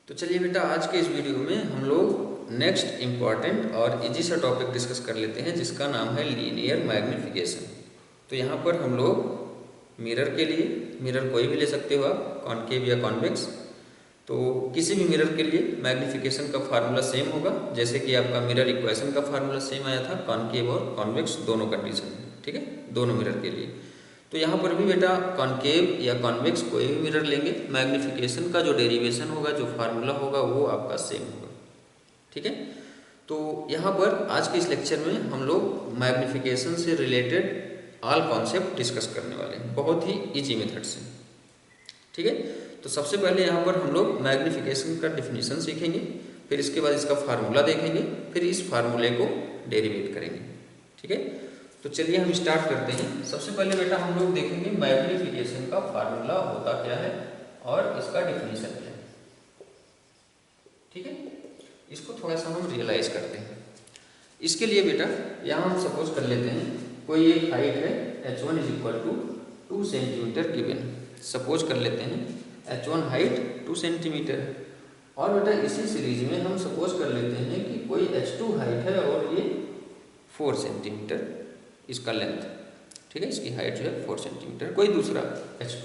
तो चलिए बेटा, आज के इस वीडियो में हम लोग नेक्स्ट इम्पॉर्टेंट और इजी सा टॉपिक डिस्कस कर लेते हैं जिसका नाम है लीनियर मैग्नीफिकेशन। तो यहाँ पर हम लोग मिरर के लिए, मिरर कोई भी ले सकते हो आप, कॉनकेव या कॉन्वेक्स, तो किसी भी मिरर के लिए मैग्नीफिकेशन का फार्मूला सेम होगा, जैसे कि आपका मिरर इक्वेशन का फार्मूला सेम आया था कॉनकेव और कॉन्वेक्स दोनों कंडीशन में, ठीक है, दोनों मिरर के लिए। तो यहाँ पर भी बेटा कॉनकेव या कॉन्वेक्स कोई भी मिरर लेंगे, मैग्नीफिकेशन का जो डेरिवेशन होगा, जो फार्मूला होगा, वो आपका सेम होगा, ठीक है। तो यहाँ पर आज के इस लेक्चर में हम लोग मैग्नीफिकेशन से रिलेटेड ऑल कॉन्सेप्ट डिस्कस करने वाले हैं, बहुत ही इजी मेथड से, ठीक है। तो सबसे पहले यहाँ पर हम लोग मैग्नीफिकेशन का डिफिनीशन सीखेंगे, फिर इसके बाद इसका फार्मूला देखेंगे, फिर इस फार्मूले को डेरिवेट करेंगे, ठीक है। तो चलिए हम स्टार्ट करते हैं। सबसे पहले बेटा हम लोग देखेंगे मैग्नीफिकेशन का फार्मूला होता क्या है और इसका डिफिनीशन क्या है, ठीक है। इसको थोड़ा सा हम रियलाइज करते हैं। इसके लिए बेटा यहाँ हम सपोज कर लेते हैं कोई एक हाइट है h1 = 2 सेंटीमीटर गिवन, सपोज कर लेते हैं h1 हाइट 2 सेंटीमीटर है। और बेटा इसी सीरीज में हम सपोज कर लेते हैं कि कोई h2 हाइट है और ये 4 सेंटीमीटर इसका लेंथ, ठीक है, इसकी हाइट जो है 4 सेंटीमीटर, कोई दूसरा h2।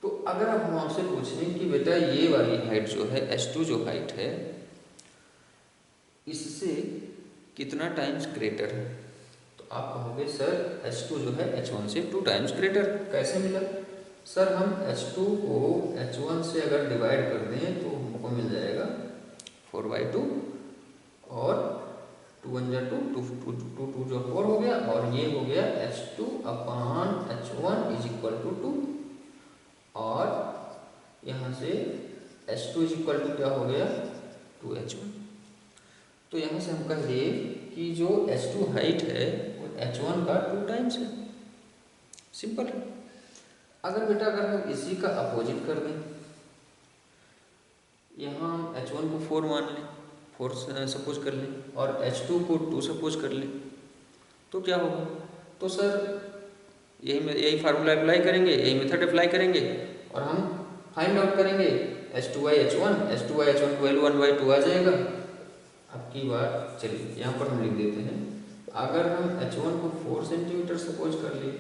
तो अगर आप हम आपसे पूछें कि बेटा ये वाली हाइट जो है h2 जो हाइट है, इससे कितना टाइम्स ग्रेटर है, तो आप कहोगे सर h2 जो है h1 से 2 टाइम्स ग्रेटर। कैसे मिला सर? हम h2 को h1 से अगर डिवाइड कर दें तो हमको मिल जाएगा 4/2 और 2 × 2 2 जो 4 हो गया, और ये हो गया h2/h1 = 2, और यहाँ से h2 = क्या हो गया 2h1। तो यहाँ से हम कह दिए कि जो h2 हाइट है वो h1 का 2 टाइम्स है, सिंपल है। अगर बेटा अगर हम इसी का अपोजिट कर दें, यहाँ हम h1 को 4 मान लें, 4 सपोज कर लें, और h2 को 2 सपोज कर लें, तो क्या होगा? तो सर यही फार्मूला अप्लाई करेंगे, यही मेथड अप्लाई करेंगे और हम फाइंड आउट करेंगे h2/h1 की वैल्यू 1/2 आ जाएगा। अब की बात चलिए यहाँ पर हम लिख देते हैं, अगर हम h1 को 4 सेंटीमीटर सपोज कर लिए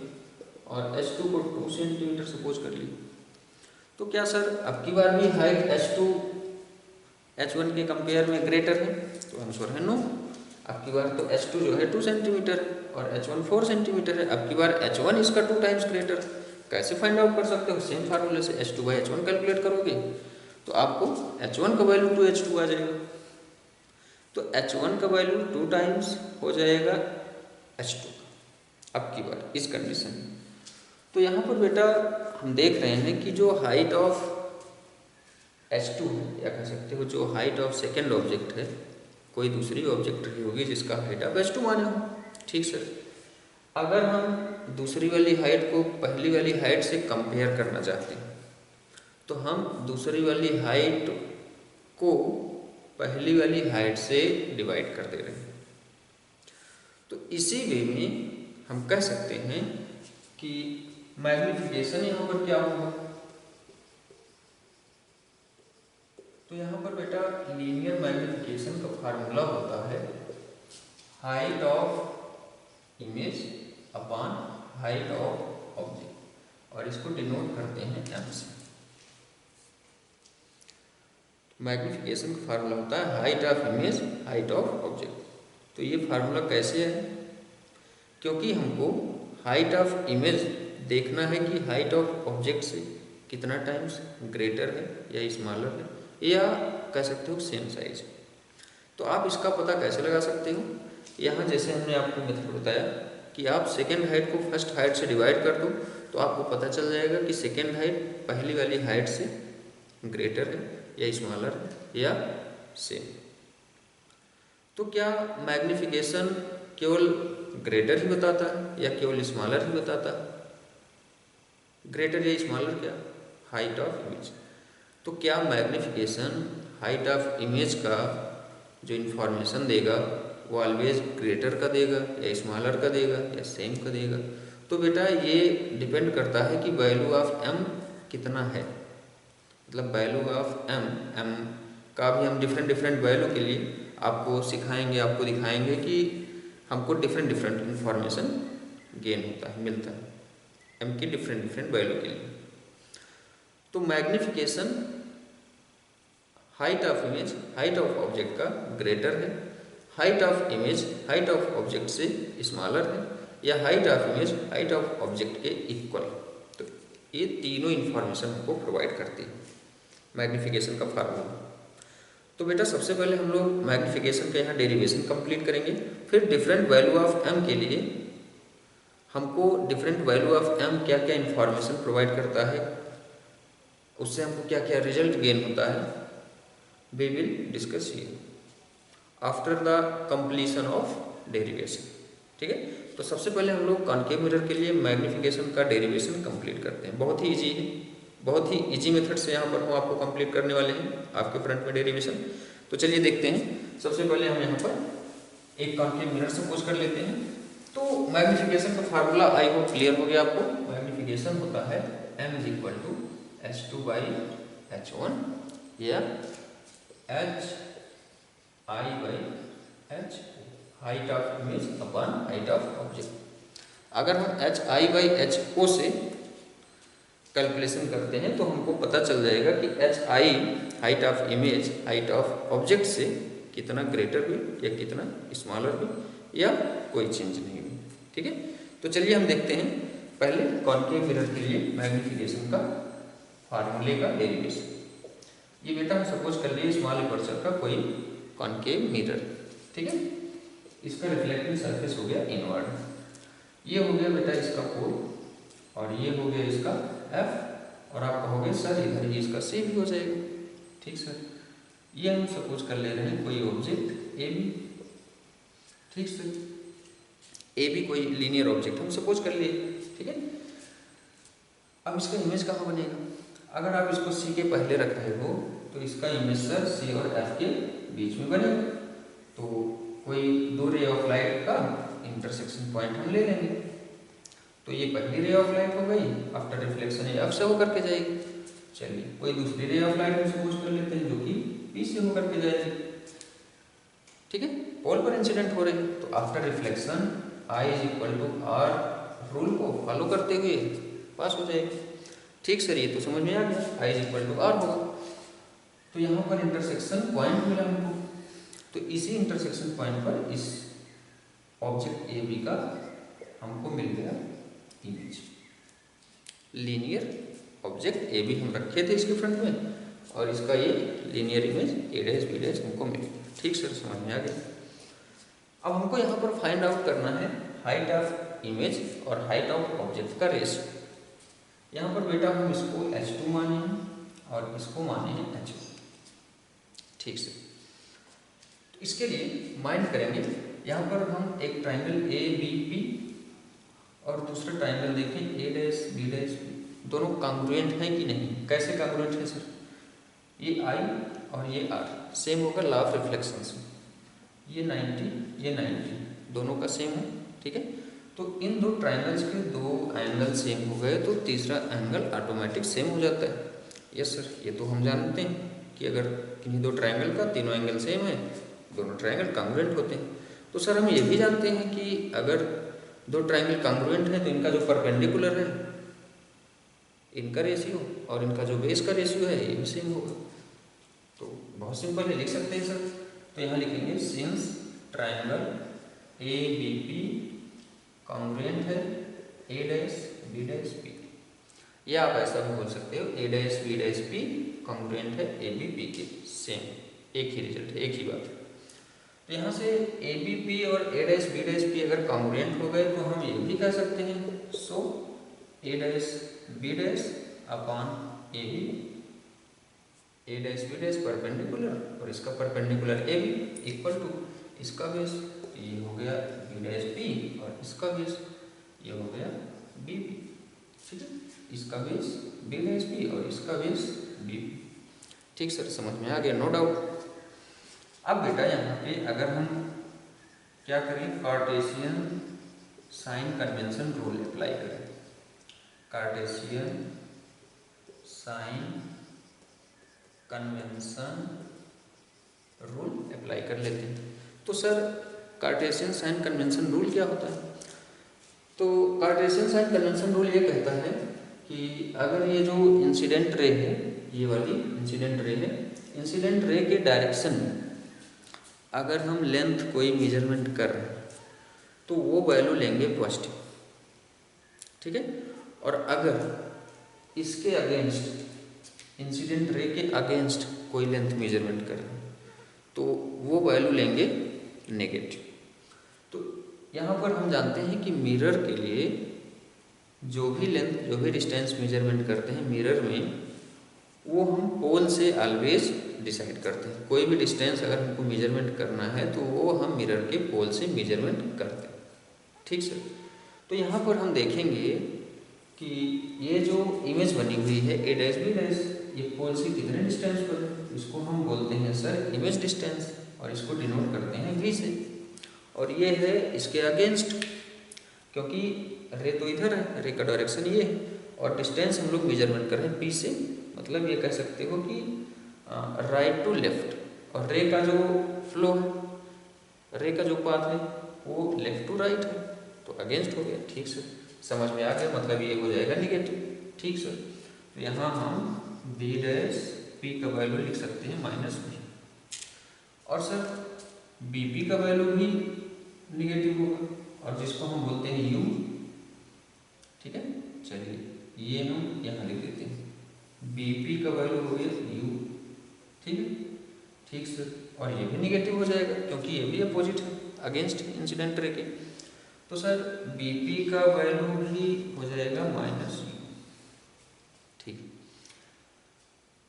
और h2 को 2 सेंटीमीटर सपोज कर लिए, तो क्या सर अब की बार भी हाइट h2 h1 के कंपेयर में ग्रेटर है? तो आंसर है नो। अब की बार तो h2 जो है 2 सेंटीमीटर है और h1 4 सेंटीमीटर है, अब की बार h1 इसका 2 टाइम्स ग्रेटर। कैसे फाइंड आउट कर सकते हो? सेम फार्मूले से h2/h1 कैलकुलेट करोगे तो आपको h1 का वैल्यू 2h2 आ जाएगा, तो h1 का वैल्यू 2 टाइम्स हो जाएगा h2 अब की बार इस कंडीशन में। तो यहाँ पर बेटा हम देख रहे हैं कि जो हाइट ऑफ h2 है, या कह सकते हो जो हाइट ऑफ सेकेंड ऑब्जेक्ट है, कोई दूसरी ऑब्जेक्ट ही होगी जिसका हाइट ऑफ h2 माने हो, ठीक सर। अगर हम दूसरी वाली हाइट को पहली वाली हाइट से कंपेयर करना चाहते हैं, तो हम दूसरी वाली हाइट को पहली वाली हाइट से डिवाइड कर दे रहे हैं। तो इसी वे में हम कह सकते हैं कि मैग्नीफिकेशन यहाँ पर क्या होगा? तो यहाँ पर बेटा लीनियर मैग्नीफिकेशन का फार्मूला होता है height of image upon height of object, और इसको डिनोट करते हैं m से। मैग्नीफिकेशन का फार्मूला होता है height of image height of object. तो ये फार्मूला कैसे है? क्योंकि हमको हाइट ऑफ इमेज देखना है कि हाइट ऑफ ऑब्जेक्ट से कितना टाइम्स ग्रेटर है या स्मॉलर है, या कह सकते हो सेम साइज। तो आप इसका पता कैसे लगा सकते हो? यहाँ जैसे हमने आपको मेथड बताया कि आप सेकेंड हाइट को फर्स्ट हाइट से डिवाइड कर दो, तो आपको पता चल जाएगा कि सेकेंड हाइट पहली वाली हाइट से ग्रेटर है या स्मॉलर है या सेम। तो क्या मैग्नीफिकेशन केवल ग्रेटर ही बताता है या केवल स्मॉलर ही बताता है? ग्रेटर या स्मॉलर क्या? Height of image. तो क्या मैग्नीफिकेशन हाइट ऑफ इमेज का जो इन्फॉर्मेशन देगा वो ऑलवेज ग्रेटर का देगा या स्मॉलर का देगा या सेम का देगा? तो बेटा ये डिपेंड करता है कि वैल्यू ऑफ m कितना है। मतलब वैल्यू ऑफ एम, एम का भी हम डिफरेंट डिफरेंट वैल्यू के लिए आपको सिखाएंगे, आपको दिखाएंगे कि हमको डिफरेंट डिफरेंट इंफॉर्मेशन गेन होता है, मिलता है एम की डिफरेंट डिफरेंट वैल्यू के लिए। तो magnification height of image height of object का ग्रेटर है, height of image height of object से स्मॉलर है, या height of image height of object के इक्वल। तो ये तीनों इंफॉर्मेशन हमको प्रोवाइड करती है मैग्निफिकेशन का फार्मूला। तो बेटा सबसे पहले हम लोग मैग्निफिकेशन का यहाँ डेरिवेशन कंप्लीट करेंगे, फिर डिफरेंट वैल्यू ऑफ एम के लिए हमको डिफरेंट वैल्यू ऑफ एम क्या क्या इंफॉर्मेशन प्रोवाइड करता है, उससे हमको क्या क्या रिजल्ट गेन होता है, we will discuss here after the completion of derivation. ठीक है, तो सबसे पहले हम लोग कॉनकेव मिरर के लिए मैग्निफिकेशन का डेरिवेशन कंप्लीट करते हैं। बहुत ही इजी है, बहुत ही इजी मेथड से यहाँ पर हम आपको कंप्लीट करने वाले हैं आपके फ्रंट में डेरिवेशन। तो चलिए देखते हैं। सबसे पहले हम यहाँ पर एक कॉनकेव मिरर से पोज कर लेते हैं। तो मैग्निफिकेशन का फार्मूला आई होप क्लियर हो गया आपको। मैग्निफिकेशन होता है m is equal to h2 by h1 या h I by h, height of image upon height of object. अगर हम h I by h o से कैलकुलेशन करते हैं तो हमको पता चल जाएगा कि H I height of image height of object से कितना ग्रेटर हुई या कितना स्मॉलर हुई या कोई चेंज नहीं हुई। ठीक है, तो चलिए हम देखते हैं पहले कॉनकेव मिरर के लिए मैग्निफिकेशन का फार्मूले का डेरिवेशन। ये बेटा हम सपोज कर लिए स्मॉल एपर्चर का कोई कॉनकेव मिरर। ठीक है, इसका रिफ्लेक्टिंग सरफेस हो गया इनवर्ड, ये हो गया बेटा इसका पोल, और ये हो गया इसका F, और आप कहोगे सर इधर ही इसका C भी हो जाएगा। ठीक सर, ये हम सपोज कर ले रहे हैं कोई ऑब्जेक्ट AB। ठीक सर, AB कोई लीनियर ऑब्जेक्ट हम सपोज कर लिए। ठीक है, अब इसका इमेज कहाँ बनेगा? अगर आप इसको C के पहले रख रहे हो तो इसका इमेज सर C और F के बीच में बनेगा। तो कोई दो रे ऑफ लाइट का इंटरसेक्शन पॉइंट हम ले लेंगे। तो ये पहली रे ऑफ लाइट हो गई, आफ्टर रिफ्लेक्शन ये F से होकर के जाएगी। चलिए कोई दूसरी रे ऑफ लाइट हम सपोज कर लेते हैं जो कि P से होकर के जाएगी। ठीक है, पोल पर इंसिडेंट हो रही, तो after reflection I is equal to R rule को फॉलो करते हुए पास हो जाएगी। ठीक सर, ये तो समझ में आ गया, I is equal to R होगा। तो यहाँ पर इंटरसेक्शन पॉइंट मिला हमको, तो इसी इंटरसेक्शन पॉइंट पर इस ऑब्जेक्ट ए बी का हमको मिल गया image. Linear object A B हम रखे थे इसके फ्रंट में, और इसका ये linear image A dash B dash हमको मिल गया। ठीक सर, समझ में आ गया। अब हमको यहाँ पर फाइंड आउट करना है हाइट ऑफ इमेज और हाइट ऑफ ऑब्जेक्ट का रेशियो। यहाँ पर बेटा हम इसको h2 माने हैं और इसको माने हैं h1। ठीक सर, तो इसके लिए माइंड करेंगे, यहाँ पर हम एक ट्राइंगल ए बी पी और दूसरा ट्राइंगल देखें ए डैश बी डैश, दोनों कांग्रुएंट हैं कि नहीं। कैसे कांग्रुएंट है सर? ये आई और ये आर सेम होगा लॉ ऑफ रिफ्लेक्शन से, ये 90 ये 90 दोनों का सेम है। ठीक है, तो इन दो ट्राइंगल्स के दो एंगल सेम हो गए तो तीसरा एंगल ऑटोमेटिक सेम हो जाता है। यस सर, ये तो हम जानते हैं कि अगर किन्हीं दो ट्राइंगल का तीनों एंगल सेम है, दोनों ट्राइंगल कांग्रुएंट होते हैं। तो सर हम ये भी जानते हैं कि अगर दो ट्राइंगल कांग्रुएंट है तो इनका जो परपेंडिकुलर है इनका रेशियो और इनका जो बेस का रेशियो है ये भी सेम होगा। तो बहुत सिंपल है, लिख सकते हैं सर। तो यहाँ लिखेंगे since triangle A B P congruent है A dash B dash P, या आप ऐसा भी बोल सकते हो A dash B dash P congruent है ए बी पी के, सेम एक ही रिजल्ट है, एक ही बात है। तो यहाँ से ए बी पी और A dash B dash P अगर कांग्रुएंट हो गए तो हम ये भी कह सकते हैं so A dash B dash upon A B, A dash B dash perpendicular और इसका perpendicular A B equal to इसका बेस, ये हो गया बी डैश पी और इसका बेस ये हो गया बी पी। ठीक है, इसका बेस बी डैश पी और इसका बेस बी पी। ठीक सर, समझ में आ गया, नो डाउट। अब बेटा यहाँ पे अगर हम क्या करें, Cartesian sign convention rule apply करें। Cartesian sign convention rule apply कर लेते हैं। तो sir Cartesian sign convention rule क्या होता है? तो कार्टेशियन साइन कन्वेंशन रूल ये कहता है कि अगर ये जो इंसिडेंट रे है, ये वाली इंसिडेंट रे है, इंसिडेंट रे के डायरेक्शन में अगर हम लेंथ कोई मेजरमेंट कर रहे हैं तो वो वैल्यू लेंगे पॉजिटिव, ठीक है। और अगर इसके अगेंस्ट, इंसिडेंट रे के अगेंस्ट कोई लेंथ मेजरमेंट कर रहे हैं तो वो वैल्यू लेंगे नेगेटिव। तो यहाँ पर हम जानते हैं कि मिरर के लिए जो भी लेंथ, जो भी डिस्टेंस मेजरमेंट करते हैं मिरर में, वो हम पोल से ऑलवेज डिसाइड करते हैं। कोई भी डिस्टेंस अगर हमको मेजरमेंट करना है तो वो हम मिरर के पोल से मेजरमेंट करते हैं, ठीक सर। तो यहाँ पर हम देखेंगे कि ये जो इमेज बनी हुई है ए डैश बी डैश, ये पोल से कितने डिस्टेंस पर है, इसको हम बोलते हैं सर इमेज डिस्टेंस, और इसको डिनोट करते हैं वी से। और ये है इसके अगेंस्ट, क्योंकि रे तो इधर है, रे का डायरेक्शन ये है, और डिस्टेंस हम लोग मेजरमेंट कर रहे हैं पी से, मतलब ये कह सकते हो कि राइट टू लेफ्ट, और रे का जो फ्लो है, रे का जो पाथ है वो लेफ्ट टू राइट है, तो अगेंस्ट हो गया, ठीक सर। समझ में आ गया, मतलब ये हो जाएगा निगेटिव, ठीक सर। तो यहाँ हम बी डैश पी का वैल्यू लिख सकते हैं -v, और सर बी पी का वैल्यू भी निगेटिव होगा, और जिसको हम बोलते हैं u, ठीक है। चलिए ये हम यहाँ लिख देते हैं, बी पी का वैल्यू हो गया u, ठीक है, ठीक सर। और ये भी निगेटिव हो जाएगा क्योंकि ये भी अपोजिट है, अगेंस्ट इंसिडेंट रे के। तो सर बी पी का वैल्यू भी हो जाएगा -u, ठीक।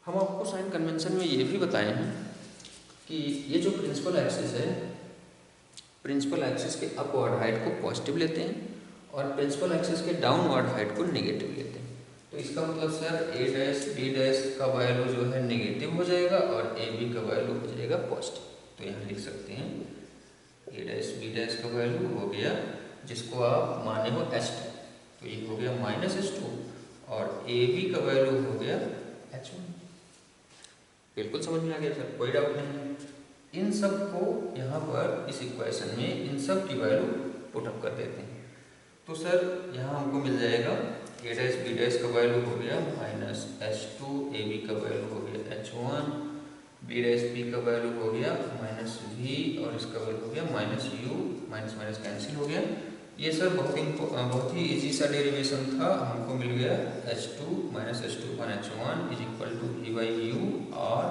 हम आपको साइन कन्वेंशन में ये भी बताए हैं कि ये जो प्रिंसिपल एक्सिस है, प्रिंसिपल एक्सिस के अपवर्ड हाइट को पॉजिटिव लेते हैं और प्रिंसिपल एक्सिस के डाउनवर्ड हाइट को नेगेटिव लेते हैं। तो इसका मतलब सर ए डैश बी डैश का वैल्यू जो है नेगेटिव हो जाएगा और ए बी का वैल्यू हो जाएगा पॉजिटिव। तो यहाँ लिख सकते हैं ए डैश बी डैश का वैल्यू हो गया, जिसको आप माने हो h2, तो ये हो गया -h2, और ए बी का वैल्यू हो गया h1। बिल्कुल समझ में आ गया सर, कोई डाउट नहीं है। इन सब को यहाँ पर इस इक्वेशन में इन सब की वैल्यू पुटअप कर देते हैं। तो सर यहाँ हमको मिल जाएगा ए डैश बी डैश का वैल्यू हो गया -h2, ए बी का वैल्यू हो गया h1, बी डैश बी का वैल्यू हो गया -v, और इसका वैल्यू हो गया -u, माइनस माइनस कैंसिल हो गया। ये सर बहुत ही इजी सा डेरिवेशन था, हमको मिल गया h2 -h2 / h1 is equal to v by u, और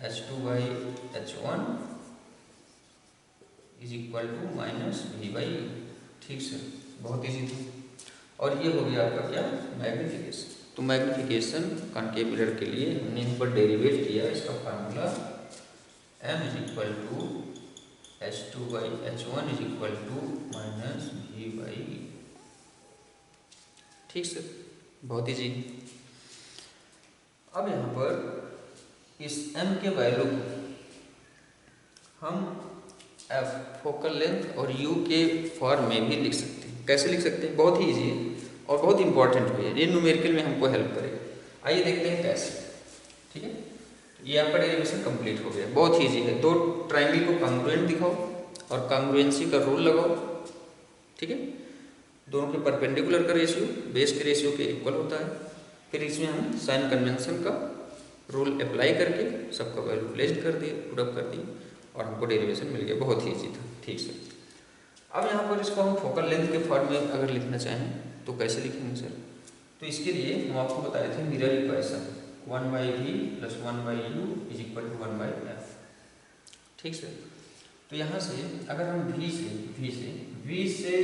h2 by h1 is equal to -v by u, ठीक सर, बहुत इजी था। और ये हो गया आपका क्या, मैग्निफिकेशन। तो मैग्निफिकेशन कॉनकेव मिरर के लिए हमने यहाँ पर डेरिवेट किया, इसका formula m is equal to h2 by h1 is equal to -v by u, ठीक सर, बहुत इजी। अब यहाँ पर इस m के वैल्यू को हम f फोकल लेंथ और u के फॉर्म में भी लिख सकते हैं। कैसे लिख सकते हैं? बहुत ही इजी है और बहुत इंपॉर्टेंट भी है, ये न्यूमेरिकल में हमको हेल्प करेगा। आइए देखते हैं कैसे, ठीक है। ये आपका डेरिवेशन कंप्लीट हो गया, बहुत ही इजी है। दो ट्राइंगल को कॉन्ग्रुएंट दिखाओ और कॉन्ग्रुएंसी का रूल लगाओ, ठीक है। दोनों के परपेंडिकुलर का रेशियो बेस के रेशियो के इक्वल होता है। फिर इसमें हम साइन कन्वेंशन का रूल अप्लाई करके सबका वैल्यू प्लेस्ड कर दिए, पुट अप कर दिए, और हमको डेरिवेशन मिल गया, बहुत ही ईजी था, ठीक से। अब यहाँ पर इसको हम फोकल लेंथ के फॉर्म में अगर लिखना चाहें तो कैसे लिखेंगे सर? तो इसके लिए हम आपको बताए थे mirror equation 1/v + 1/u is equal to 1/f, ठीक सर। तो यहाँ से अगर हम v से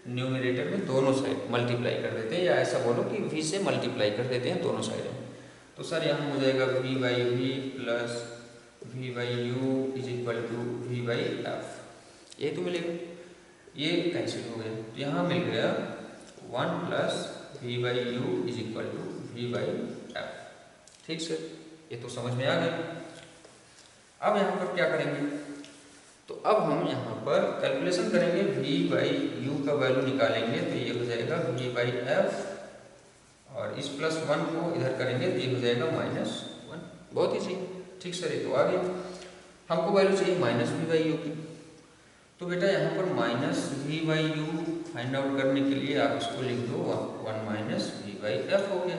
न्यूमरेटर में दोनों साइड मल्टीप्लाई कर देते हैं, या ऐसा बोलो कि v से मल्टीप्लाई कर देते हैं दोनों साइड में, तो सर यहाँ हो जाएगा v/v + v/u is equal to v/f, ये तो मिलेगा, ये कैंसिल हो गया, तो यहाँ मिल गया 1 + v/u is equal to v/f, ठीक सर, ये तो समझ में आ गया। अब यहाँ पर क्या करेंगे? तो अब हम यहाँ पर कैलकुलेशन करेंगे, v/u का वैल्यू निकालेंगे, तो ये हो जाएगा v/f, और इस +1 को इधर करेंगे तो ये हो जाएगा -1, बहुत ईजी है। ठीक सर, ये तो आ गया। हमको वैल्यू चाहिए माइनस वी बाई यू की। तो बेटा यहाँ पर minus V by U find out करने के लिए आप इसको लिख दो 1 माइनस वी बाई एफ हो गया।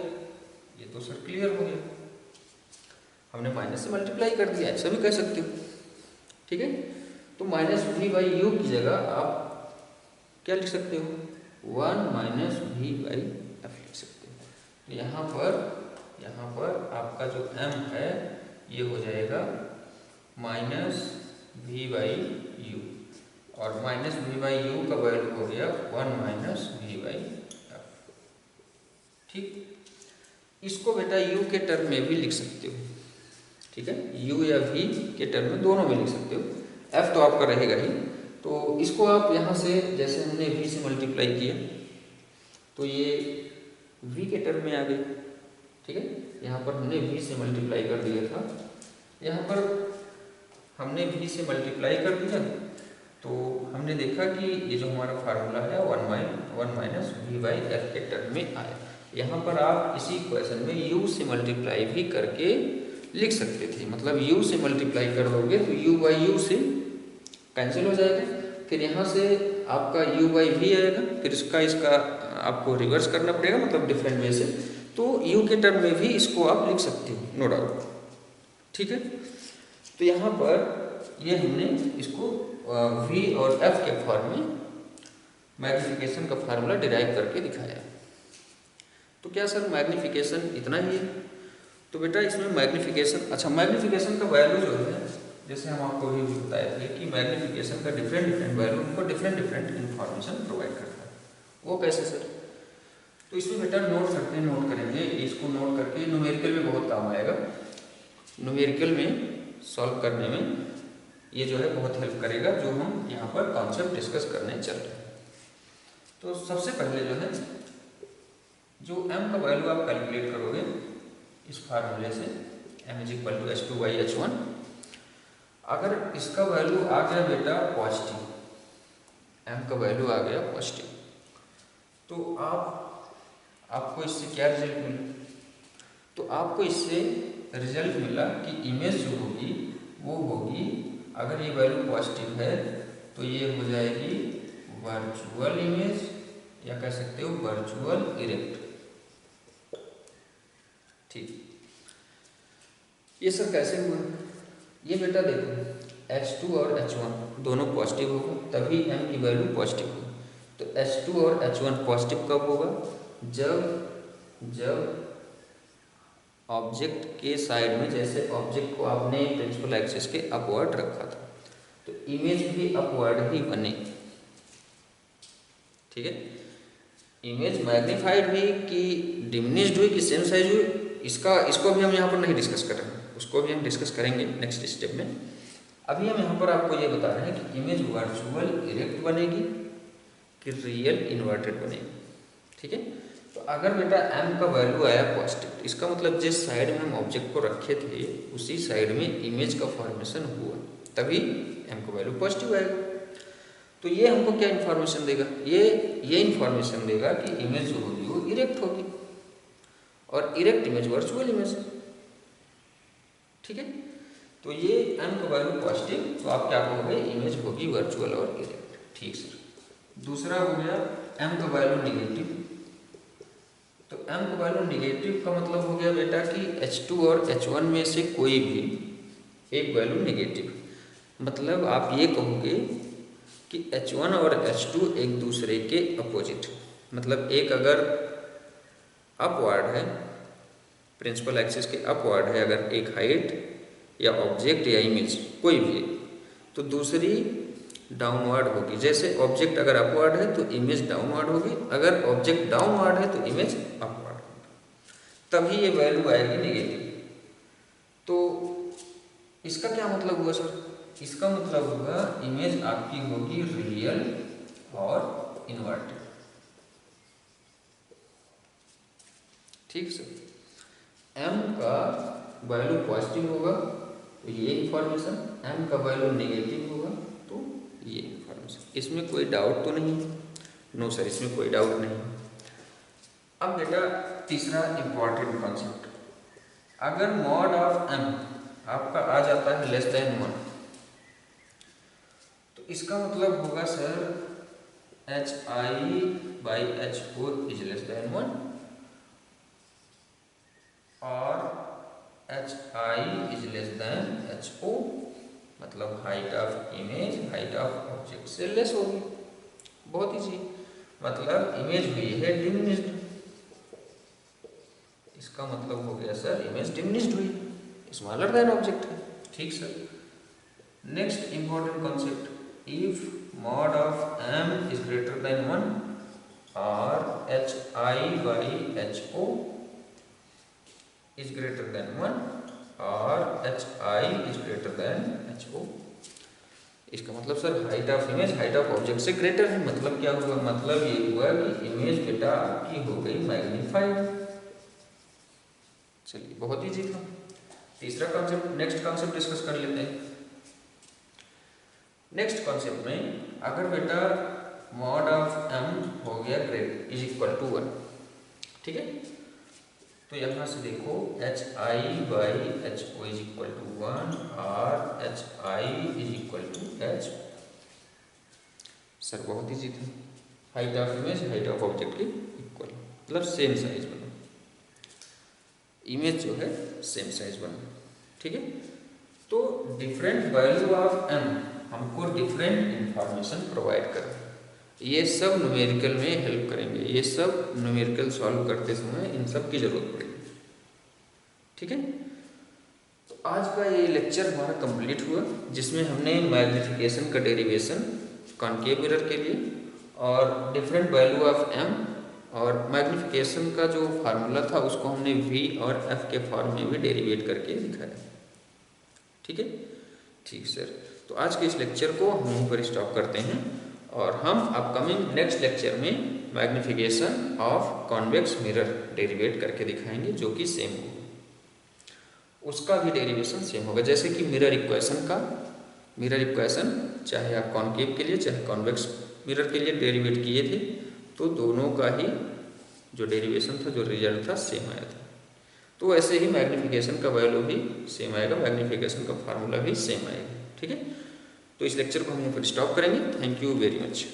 ये तो सर क्लियर हो गया, हमने माइनस से मल्टीप्लाई कर दिया, ऐसा भी कह सकते हो। ठीक है, तो माइनस वी बाई यू की जगह आप क्या लिख सकते हो, 1 माइनस वी बाई एफ लिख सकते हो। तो यहाँ पर आपका जो m है ये हो जाएगा माइनस वी बाई यू, और माइनस वी बाई यू का वैल्यू हो गया 1 माइनस वी बाई एफ। ठीक, इसको बेटा u के टर्म में भी लिख सकते हो। ठीक है, u या v के टर्म में दोनों में लिख सकते हो, f तो आपका रहेगा ही। तो इसको आप यहाँ से जैसे हमने v से मल्टीप्लाई किया तो ये v के टर्म में आ गई। ठीक है, यहाँ पर हमने v से मल्टीप्लाई कर दिया था, यहाँ पर हमने v से मल्टीप्लाई कर दिया तो हमने देखा कि ये जो हमारा फार्मूला है 1 माइनस वी बाई एफ के टर्म में आया। यहाँ पर आप इसी इक्वेशन में u से मल्टीप्लाई भी करके लिख सकते थे, मतलब u से मल्टीप्लाई कर दोगे तो u बाई यू से कैंसिल हो जाएगा, फिर यहाँ से आपका u बाई वी आएगा, फिर इसका आपको रिवर्स करना पड़ेगा, मतलब डिफरेंट वे से। तो u के टर्म में भी इसको आप लिख सकते हो, नो डाउट। ठीक है, तो यहाँ पर ये हमने इसको v और f के फॉर्म में मैग्निफिकेशन का फार्मूला डिराइव करके दिखाया। तो क्या सर मैग्निफिकेशन इतना ही है? तो बेटा इसमें मैग्निफिकेशन, अच्छा मैग्निफिकेशन का वैल्यू जो है, जैसे हम आपको भी बताए थे कि मैग्निफिकेशन का डिफरेंट वैल्यू उनको डिफरेंट इन्फॉर्मेशन प्रोवाइड करता है। वो कैसे सर? तो इसमें बेटा नोट करेंगे, इसको नोट करके न्यूमेरिकल में बहुत काम आएगा। न्यूमेरिकल में सॉल्व करने में ये जो है बहुत हेल्प करेगा, जो हम यहाँ पर कॉन्सेप्ट डिस्कस करने चल रहे हैं। तो सबसे पहले जो है, जो m का वैल्यू आप कैलकुलेट करोगे इस फार्मूले से, m is equal to h2 by h1। अगर इसका वैल्यू आ गया बेटा पॉजिटिव, m का वैल्यू आ गया पॉजिटिव, तो आपको इससे क्या रिजल्ट मिला? तो आपको इससे रिजल्ट मिला कि इमेज जो होगी वो होगी, अगर ये वैल्यू पॉजिटिव है तो ये हो जाएगी वर्चुअल इमेज, या कह सकते हो वर्चुअल इरेक्ट। ठीक, ये सर कैसे हुआ? ये बेटा देखो H2 और H1 दोनों पॉजिटिव होगा तभी m की वैल्यू पॉजिटिव होगी। तो H2 और H1 पॉजिटिव कब होगा? जब ऑब्जेक्ट के साइड में, जैसे ऑब्जेक्ट को आपने प्रिंसिपल एक्सिस के अपवर्ड रखा था तो इमेज भी अपवर्ड ही बने। ठीक है, इमेज मैग्नीफाइड हुई कि डिमिनिश्ड हुई कि सेम साइज हुई, इसको भी हम यहाँ पर नहीं डिस्कस कर रहे हैं, उसको भी हम डिस्कस करेंगे नेक्स्ट स्टेप में। अभी हम यहाँ पर आपको ये बता रहे हैं कि इमेज वर्चुअल इरेक्ट बनेगी कि रियल इन्वर्टेड बनेगी। ठीक है, तो अगर बेटा m का वैल्यू आया पॉजिटिव, इसका मतलब जिस साइड में हम ऑब्जेक्ट को रखे थे उसी साइड में इमेज का फॉर्मेशन हुआ, तभी m का वैल्यू पॉजिटिव आएगा। तो ये हमको क्या इन्फॉर्मेशन देगा? ये इन्फॉर्मेशन देगा कि इमेज जो होगी वो इरेक्ट होगी, और इरेक्ट इमेज वर्चुअल इमेज है। ठीक है, तो ये m का वैल्यू पॉजिटिव, तो आप क्या कहोगे? इमेज होगी वर्चुअल और इरेक्ट। ठीक सर। दूसरा हो गया m का वैल्यू निगेटिव। तो m का वैल्यू निगेटिव का मतलब हो गया बेटा कि H2 और H1 में से कोई भी एक वैल्यू निगेटिव, मतलब आप ये कहोगे कि H1 और H2 एक दूसरे के अपोजिट, मतलब एक अगर अपवर्ड है, प्रिंसिपल एक्सिस के अपवर्ड है अगर एक हाइट या ऑब्जेक्ट या इमेज कोई भी, तो दूसरी डाउनवर्ड होगी। जैसे ऑब्जेक्ट अगर अपवर्ड है तो इमेज डाउनवर्ड होगी, अगर ऑब्जेक्ट डाउनवर्ड है तो इमेज अपवर्ड होगी, तभी ये वैल्यू आएगी निगेटिव। तो इसका क्या मतलब हुआ सर? इसका मतलब होगा इमेज आपकी होगी रियल और इन्वर्टेड। ठीक सर, m का वैल्यू पॉजिटिव होगा तो ये इंफॉर्मेशन, m का वैल्यू नेगेटिव होगा तो ये इंफॉर्मेशन। इसमें कोई डाउट तो नहीं? नो सर, इसमें कोई डाउट नहीं। अब बेटा तीसरा इंपॉर्टेंट कॉन्सेप्ट, अगर मॉड ऑफ m आपका आ जाता है लेस देन 1, तो इसका मतलब होगा sir hi/ho is less than 1 और hi is less than ho, मतलब height of image height of object से लेस होगी। बहुत इजी, मतलब इमेज हुई है डिमिनिश्ड, इसका मतलब हो गया सर इमेज डिमिनिश्ड हुई, स्मॉलर देन ऑब्जेक्ट है। ठीक sir. Next important concept, if mod of m is greater than 1 और hi/ho इज ग्रेटर देन 1 और hi is greater than ho, इसका मतलब sir height of image height of object से greater है। मतलब क्या हुआ, मतलब ये हुआ कि इमेज बेटा आपकी हो गई मैग्नीफाइड। चलिए बहुत इजी था। तीसरा कॉन्सेप्ट, नेक्स्ट कॉन्सेप्ट डिस्कस कर लेते हैं। नेक्स्ट कॉन्सेप्ट में अगर बेटा मॉड ऑफ m हो गया ग्रेट इज इक्वल टू 1, ठीक है, तो यहां से देखो hi/ho इज इक्वल टू 1 और hi is equal to h। Sir बहुत इजी था, height of image height of object के इक्वल, मतलब सेम साइज बना, इमेज जो है सेम साइज बना। ठीक है, तो डिफरेंट वैल्यू ऑफ m हमको डिफरेंट इंफॉर्मेशन प्रोवाइड कर, ये सब न्यूमेरिकल में हेल्प करेंगे, ये सब न्यूमेरिकल सॉल्व करते समय इन सब की जरूरत पड़ेगी। ठीक है, तो आज का ये लेक्चर हमारा कंप्लीट हुआ, जिसमें हमने मैग्निफिकेशन का डेरिवेशन कॉनकेव मिरर के लिए और डिफरेंट वैल्यू ऑफ m और मैग्निफिकेशन का जो फार्मूला था उसको हमने v और f के फॉर्म में भी डेरिवेट करके दिखाया। ठीक है, ठीक सर। तो आज के इस लेक्चर को हम यहीं पर स्टॉप करते हैं और हम अपकमिंग नेक्स्ट लेक्चर में magnification of convex mirror derivative करके दिखाएंगे, जो कि सेम होगा, उसका भी डेरिवेशन सेम होगा। जैसे कि मिरर इक्वेशन चाहे आप कॉनकेव के लिए चाहे कॉन्वेक्स मिरर के लिए डेरिवेट किए थे, तो दोनों का ही जो डेरिवेशन था, जो रिजल्ट था, सेम आया था। तो ऐसे ही मैग्निफिकेशन का वैल्यू भी सेम आएगा, मैग्निफिकेशन का फार्मूला भी सेम आएगा। ठीक है, तो इस लेक्चर को हम यहाँ पर स्टॉप करेंगे। Thank you very much.